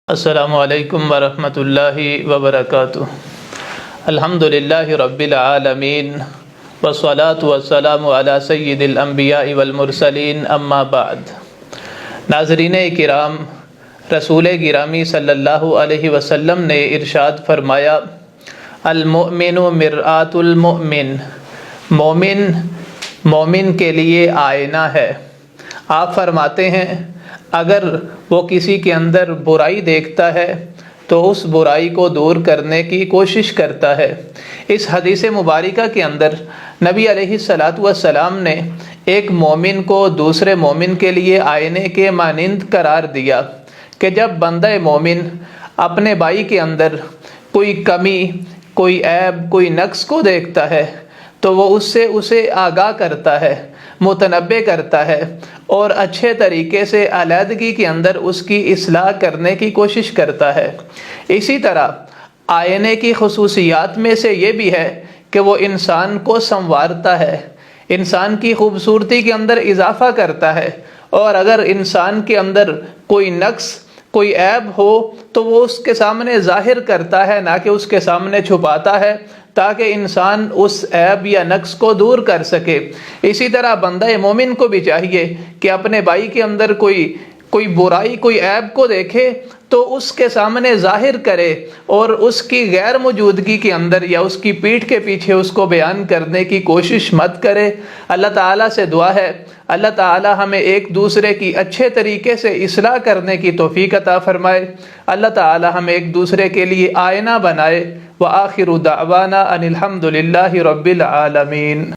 السلام علیکم ورحمۃ اللہ وبرکاتہ۔ الحمدللہ رب العالمین والصلاة والسلام علی سید الانبیاء والمرسلین، اما بعد۔ ناظرین کرام، رسول گرامی صلی اللہ علیہ وسلم نے ارشاد فرمایا، المؤمن مرآۃ المؤمن، مومن کے لیے آئینہ ہے۔ آپ فرماتے ہیں اگر وہ کسی کے اندر برائی دیکھتا ہے تو اس برائی کو دور کرنے کی کوشش کرتا ہے۔ اس حدیث مبارکہ کے اندر نبی علیہ الصلاۃ والسلام نے ایک مومن کو دوسرے مومن کے لیے آئینے کے مانند قرار دیا کہ جب بندہ مومن اپنے بھائی کے اندر کوئی کمی، کوئی عیب، کوئی نقص کو دیکھتا ہے تو وہ اسے آگاہ کرتا ہے، متنبہ کرتا ہے اور اچھے طریقے سے علیحدگی کے اندر اس کی اصلاح کرنے کی کوشش کرتا ہے۔ اسی طرح آئینے کی خصوصیات میں سے یہ بھی ہے کہ وہ انسان کو سنوارتا ہے، انسان کی خوبصورتی کے اندر اضافہ کرتا ہے، اور اگر انسان کے اندر کوئی نقص، کوئی عیب ہو تو وہ اس کے سامنے ظاہر کرتا ہے، نہ کہ اس کے سامنے چھپاتا ہے، تاکہ انسان اس عیب یا نقص کو دور کر سکے۔ اسی طرح بندہ مومن کو بھی چاہیے کہ اپنے بھائی کے اندر کوئی برائی، کوئی عیب کو دیکھے تو اس کے سامنے ظاہر کرے، اور اس کی غیر موجودگی کے اندر یا اس کی پیٹھ کے پیچھے اس کو بیان کرنے کی کوشش مت کرے۔ اللہ تعالیٰ سے دعا ہے اللہ تعالیٰ ہمیں ایک دوسرے کی اچھے طریقے سے اصلاح کرنے کی توفیق عطا فرمائے۔ اللہ تعالیٰ ہمیں ایک دوسرے کے لیے آئینہ بنائے۔ وآخر دعوانا ان الحمد للہ رب العالمین۔